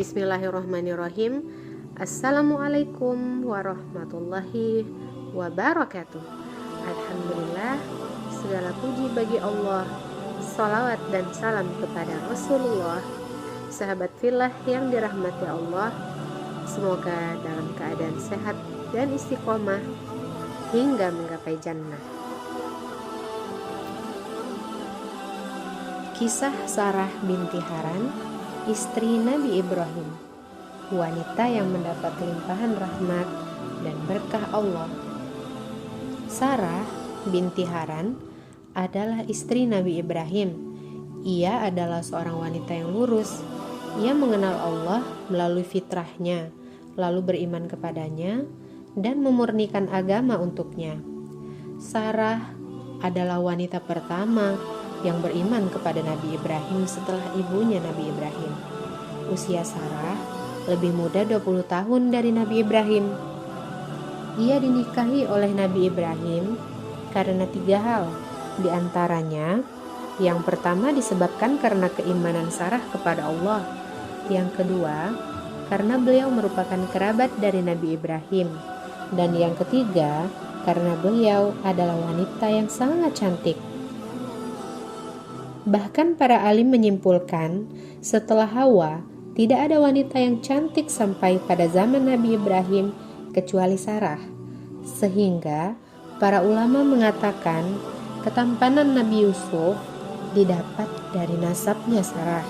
Bismillahirrahmanirrahim. Assalamualaikum warahmatullahi wabarakatuh. Alhamdulillah, segala puji bagi Allah. Salawat dan salam kepada Rasulullah, sahabat fillah yang dirahmati Allah. Semoga dalam keadaan sehat dan istiqomah hingga menggapai jannah. Kisah Sarah binti Haran, istri Nabi Ibrahim, wanita yang mendapat limpahan rahmat dan berkah Allah. Sarah binti Haran adalah istri Nabi Ibrahim. Ia adalah seorang wanita yang lurus. Ia mengenal Allah melalui fitrahnya, lalu beriman kepadanya dan memurnikan agama untuknya. Sarah adalah wanita pertama yang beriman kepada Nabi Ibrahim setelah ibunya Nabi Ibrahim. Usia Sarah lebih muda 20 tahun dari Nabi Ibrahim. Ia dinikahi oleh Nabi Ibrahim karena 3 hal. Di antaranya, yang pertama disebabkan karena keimanan Sarah kepada Allah. Yang kedua, karena beliau merupakan kerabat dari Nabi Ibrahim. Dan yang ketiga, karena beliau adalah wanita yang sangat cantik. Bahkan para alim menyimpulkan, setelah Hawa, tidak ada wanita yang cantik sampai pada zaman Nabi Ibrahim kecuali Sarah. Sehingga para ulama mengatakan ketampanan Nabi Yusuf didapat dari nasabnya Sarah.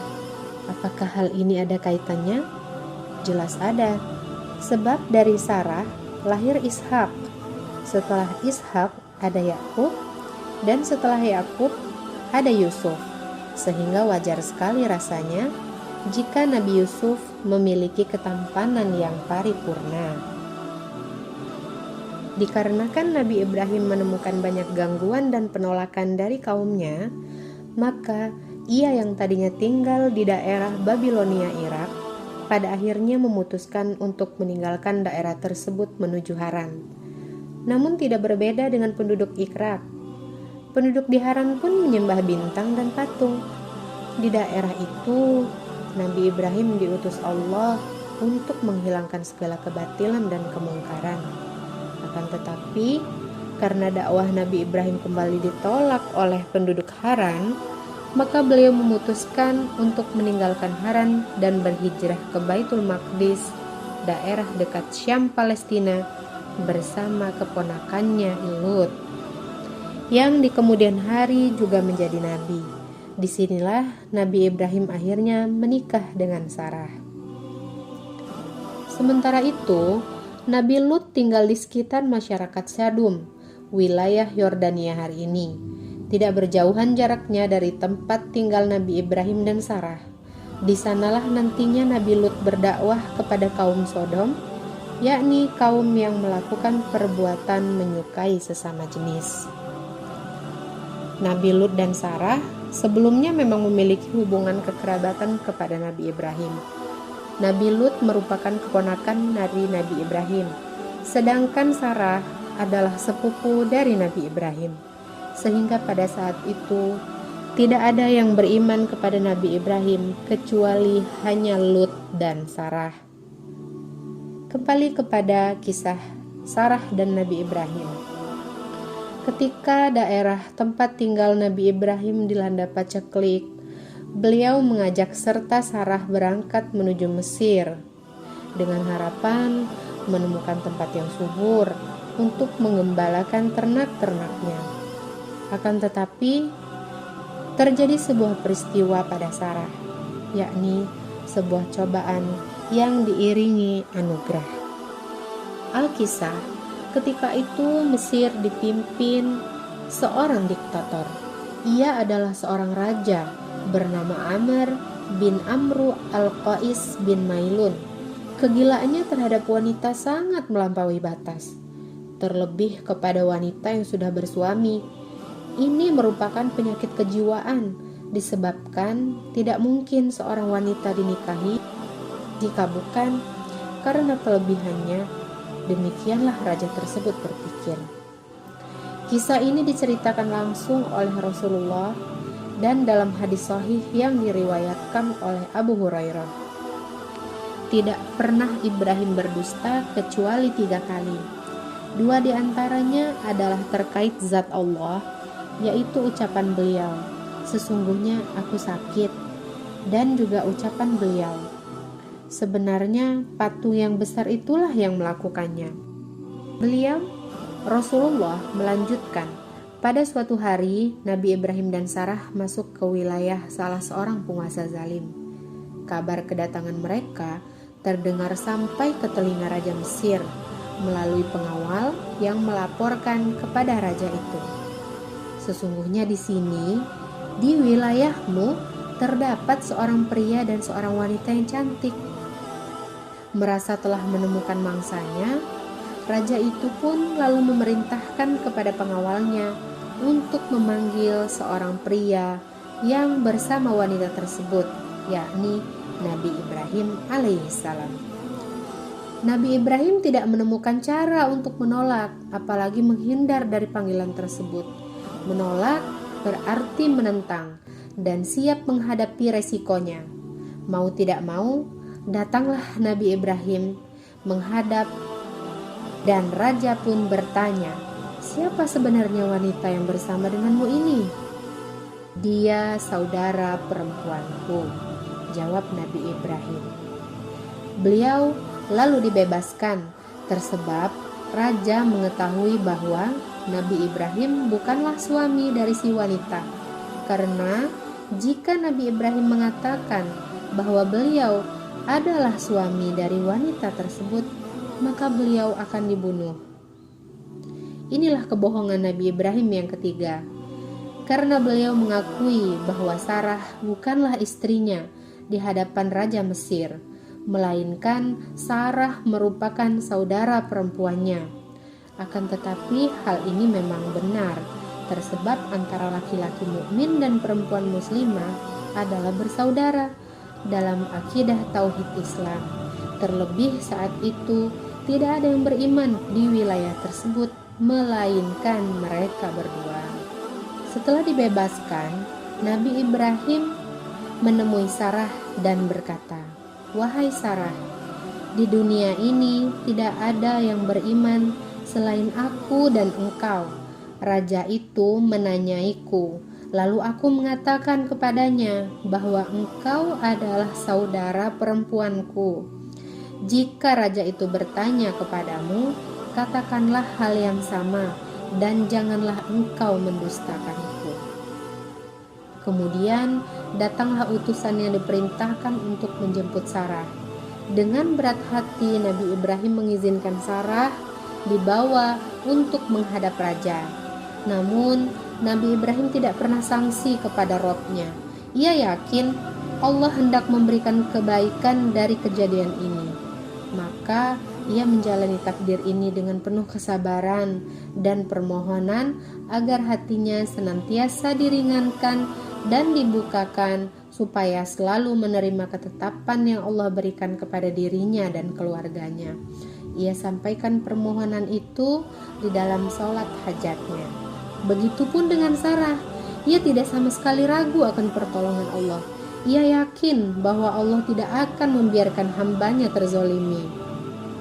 Apakah hal ini ada kaitannya? Jelas ada, sebab dari Sarah lahir Ishak. Setelah Ishak ada Yakub, dan setelah Yakub ada Yusuf. Sehingga wajar sekali rasanya jika Nabi Yusuf memiliki ketampanan yang paripurna. Dikarenakan Nabi Ibrahim menemukan banyak gangguan dan penolakan dari kaumnya, maka ia yang tadinya tinggal di daerah Babilonia, Irak, pada akhirnya memutuskan untuk meninggalkan daerah tersebut menuju Haran. Namun tidak berbeda dengan penduduk Irak. Penduduk di Haran pun menyembah bintang dan patung. Di daerah itu, Nabi Ibrahim diutus Allah untuk menghilangkan segala kebatilan dan kemungkaran. Akan tetapi, karena dakwah Nabi Ibrahim kembali ditolak oleh penduduk Haran, maka beliau memutuskan untuk meninggalkan Haran dan berhijrah ke Baitul Maqdis, daerah dekat Syam, Palestina, bersama keponakannya Lut, yang di kemudian hari juga menjadi nabi. Disinilah Nabi Ibrahim akhirnya menikah dengan Sarah. Sementara itu, Nabi Lut tinggal di sekitar masyarakat Sadum, wilayah Yordania hari ini. Tidak berjauhan jaraknya dari tempat tinggal Nabi Ibrahim dan Sarah. Di sanalah nantinya Nabi Lut berdakwah kepada kaum Sodom, yakni kaum yang melakukan perbuatan menyukai sesama jenis. Nabi Lut dan Sarah sebelumnya memang memiliki hubungan kekerabatan kepada Nabi Ibrahim. Nabi Lut merupakan keponakan dari Nabi Ibrahim, sedangkan Sarah adalah sepupu dari Nabi Ibrahim. Sehingga pada saat itu tidak ada yang beriman kepada Nabi Ibrahim kecuali hanya Lut dan Sarah. Kembali kepada kisah Sarah dan Nabi Ibrahim. Ketika daerah tempat tinggal Nabi Ibrahim dilanda paceklik, beliau mengajak serta Sarah berangkat menuju Mesir dengan harapan menemukan tempat yang subur untuk mengembalakan ternak-ternaknya. Akan tetapi, terjadi sebuah peristiwa pada Sarah, yakni sebuah cobaan yang diiringi anugerah. Alkisah, ketika itu Mesir dipimpin seorang diktator. Ia adalah seorang raja bernama Amr bin Amru al-Qais bin Mailun. Kegilaannya terhadap wanita sangat melampaui batas, terlebih kepada wanita yang sudah bersuami. Ini merupakan penyakit kejiwaan, disebabkan tidak mungkin seorang wanita dinikahi jika bukan karena kelebihannya. Demikianlah raja tersebut berpikir. Kisah ini diceritakan langsung oleh Rasulullah dan dalam hadis sahih yang diriwayatkan oleh Abu Hurairah. tidak pernah Ibrahim berdusta kecuali 3 kali. 2 di antaranya adalah terkait zat Allah, yaitu ucapan beliau, "Sesungguhnya aku sakit," dan juga ucapan beliau, "Sebenarnya patung yang besar itulah yang melakukannya." Beliau, Rasulullah, melanjutkan, pada suatu hari Nabi Ibrahim dan Sarah masuk ke wilayah salah seorang penguasa zalim. Kabar kedatangan mereka terdengar sampai ke telinga Raja Mesir melalui pengawal yang melaporkan kepada raja itu, "Sesungguhnya di sini, di wilayahmu, terdapat seorang pria dan seorang wanita yang cantik." Merasa telah menemukan mangsanya, raja itu pun lalu memerintahkan kepada pengawalnya untuk memanggil seorang pria yang bersama wanita tersebut, yakni Nabi Ibrahim alaihissalam. Nabi Ibrahim tidak menemukan cara untuk menolak, apalagi menghindar dari panggilan tersebut. Menolak berarti menentang dan siap menghadapi resikonya. Mau tidak mau, datanglah Nabi Ibrahim menghadap, dan raja pun bertanya, "Siapa sebenarnya wanita yang bersama denganmu ini?" "Dia saudara perempuanku," jawab Nabi Ibrahim. Beliau lalu dibebaskan, tersebab raja mengetahui bahwa Nabi Ibrahim bukanlah suami dari si wanita, karena jika Nabi Ibrahim mengatakan bahwa beliau adalah suami dari wanita tersebut, maka beliau akan dibunuh. Inilah kebohongan Nabi Ibrahim yang ketiga, karena beliau mengakui bahwa Sarah bukanlah istrinya di hadapan Raja Mesir, melainkan Sarah merupakan saudara perempuannya. Akan tetapi hal ini memang benar, tersebab antara laki-laki mukmin dan perempuan muslimah adalah bersaudara dalam akidah tauhid Islam. Terlebih saat itu tidak ada yang beriman di wilayah tersebut melainkan mereka berdua. Setelah dibebaskan, Nabi Ibrahim menemui Sarah dan berkata, "Wahai Sarah, di dunia ini tidak ada yang beriman selain aku dan engkau." Raja itu menanyaiku, lalu aku mengatakan kepadanya bahwa engkau adalah saudara perempuanku. Jika raja itu bertanya kepadamu, katakanlah hal yang sama, dan janganlah engkau mendustakanku. Kemudian datanglah utusan yang diperintahkan untuk menjemput Sarah. Dengan berat hati Nabi Ibrahim mengizinkan Sarah dibawa untuk menghadap raja. Namun Nabi Ibrahim tidak pernah sangsi kepada Robnya. Ia yakin Allah hendak memberikan kebaikan dari kejadian ini. Maka ia menjalani takdir ini dengan penuh kesabaran dan permohonan agar hatinya senantiasa diringankan dan dibukakan supaya selalu menerima ketetapan yang Allah berikan kepada dirinya dan keluarganya. Ia sampaikan permohonan itu di dalam sholat hajatnya. Begitupun dengan Sarah, ia tidak sama sekali ragu akan pertolongan Allah. Ia yakin bahwa Allah tidak akan membiarkan hambanya terzolimi.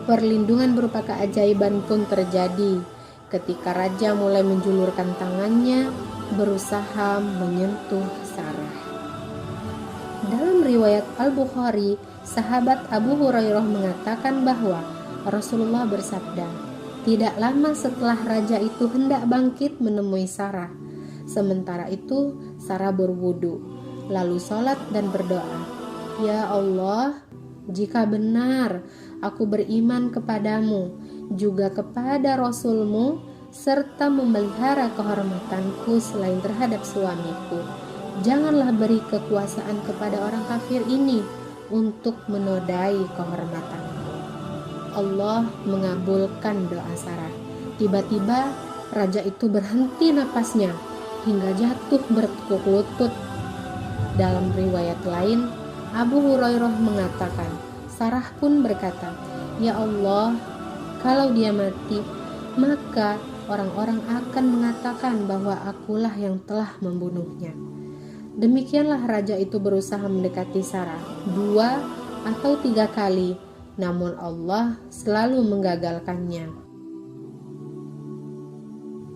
Perlindungan berupa keajaiban pun terjadi ketika raja mulai menjulurkan tangannya berusaha menyentuh Sarah. Dalam riwayat Al-Bukhari, sahabat Abu Hurairah mengatakan bahwa Rasulullah bersabda, "Tidak lama setelah raja itu hendak bangkit menemui Sarah. Sementara itu Sarah berwudu, lalu sholat dan berdoa, 'Ya Allah, jika benar aku beriman kepadamu, juga kepada Rasulmu, serta memelihara kehormatanku selain terhadap suamiku, janganlah beri kekuasaan kepada orang kafir ini untuk menodai kehormatanku.'" Allah mengabulkan doa Sarah. Tiba-tiba raja itu berhenti napasnya hingga jatuh bertekuk lutut. Dalam riwayat lain, Abu Hurairah mengatakan, Sarah pun berkata, "Ya Allah, kalau dia mati, maka orang-orang akan mengatakan bahwa akulah yang telah membunuhnya." Demikianlah raja itu berusaha mendekati Sarah 2 atau 3 kali, namun Allah selalu menggagalkannya.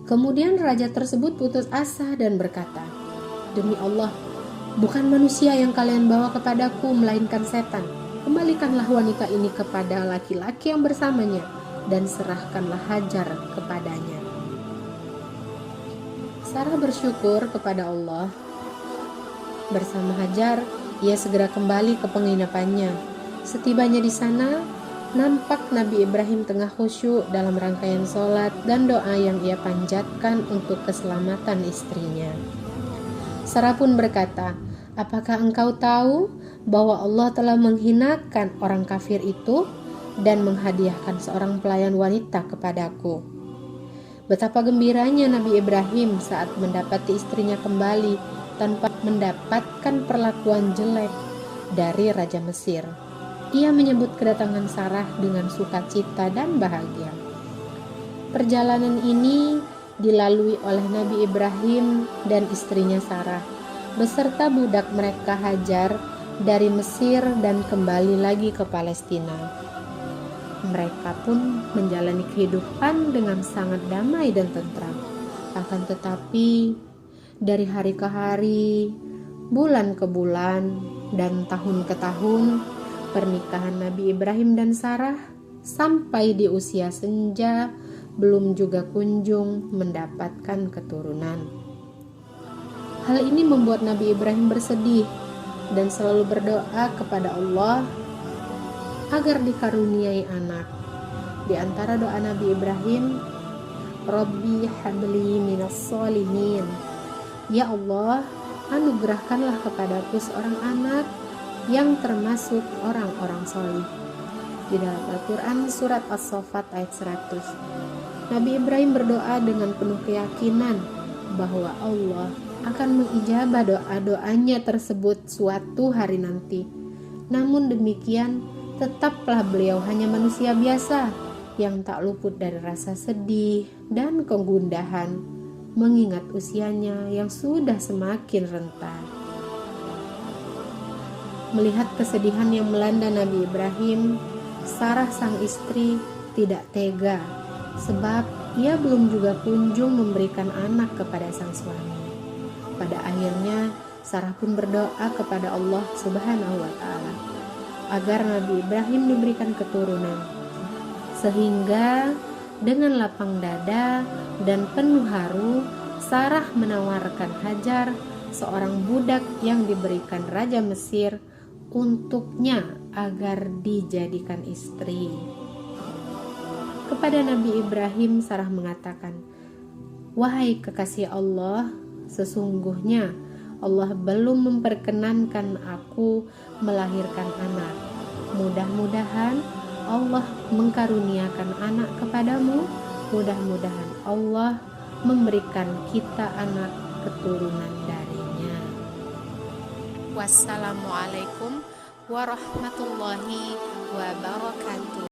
Kemudian raja tersebut putus asa dan berkata, "Demi Allah, bukan manusia yang kalian bawa kepadaku, melainkan setan. Kembalikanlah wanita ini kepada laki-laki yang bersamanya dan serahkanlah Hajar kepadanya." Sarah bersyukur kepada Allah. Bersama Hajar, ia segera kembali ke penginapannya. Setibanya di sana, nampak Nabi Ibrahim tengah khusyuk dalam rangkaian sholat dan doa yang ia panjatkan untuk keselamatan istrinya. Sarah pun berkata, "Apakah engkau tahu bahwa Allah telah menghinakan orang kafir itu dan menghadiahkan seorang pelayan wanita kepadaku?" Betapa gembiranya Nabi Ibrahim saat mendapati istrinya kembali tanpa mendapatkan perlakuan jelek dari Raja Mesir. Ia menyebut kedatangan Sarah dengan sukacita dan bahagia. Perjalanan ini dilalui oleh Nabi Ibrahim dan istrinya Sarah beserta budak mereka Hajar dari Mesir dan kembali lagi ke Palestina. Mereka pun menjalani kehidupan dengan sangat damai dan tentram. Akan tetapi dari hari ke hari, bulan ke bulan, dan tahun ke tahun, pernikahan Nabi Ibrahim dan Sarah sampai di usia senja belum juga kunjung mendapatkan keturunan. Hal ini membuat Nabi Ibrahim bersedih dan selalu berdoa kepada Allah agar dikaruniai anak. Di antara doa Nabi Ibrahim, "Rabbi habli minas sholihin." Ya Allah, anugerahkanlah kepadaku seorang anak yang termasuk orang-orang solih. Di dalam Al-Quran surat As-Saffat ayat 100. Nabi Ibrahim berdoa dengan penuh keyakinan bahwa Allah akan mengijabah doa-doanya tersebut suatu hari nanti. Namun demikian, tetaplah beliau hanya manusia biasa yang tak luput dari rasa sedih dan kegundahan mengingat usianya yang sudah semakin renta. Melihat kesedihan yang melanda Nabi Ibrahim, Sarah sang istri tidak tega sebab ia belum juga kunjung memberikan anak kepada sang suami. Pada akhirnya Sarah pun berdoa kepada Allah Subhanahu wa Ta'ala agar Nabi Ibrahim diberikan keturunan, sehingga dengan lapang dada dan penuh haru, Sarah menawarkan Hajar, seorang budak yang diberikan Raja Mesir, untuknya agar dijadikan istri. Kepada Nabi Ibrahim, Sarah mengatakan, "Wahai kekasih Allah, sesungguhnya Allah belum memperkenankan aku melahirkan anak. Mudah-mudahan Allah mengkaruniakan anak kepadamu. Mudah-mudahan Allah memberikan kita anak keturunan darinya." Wassalamualaikum warahmatullahi wabarakatuh.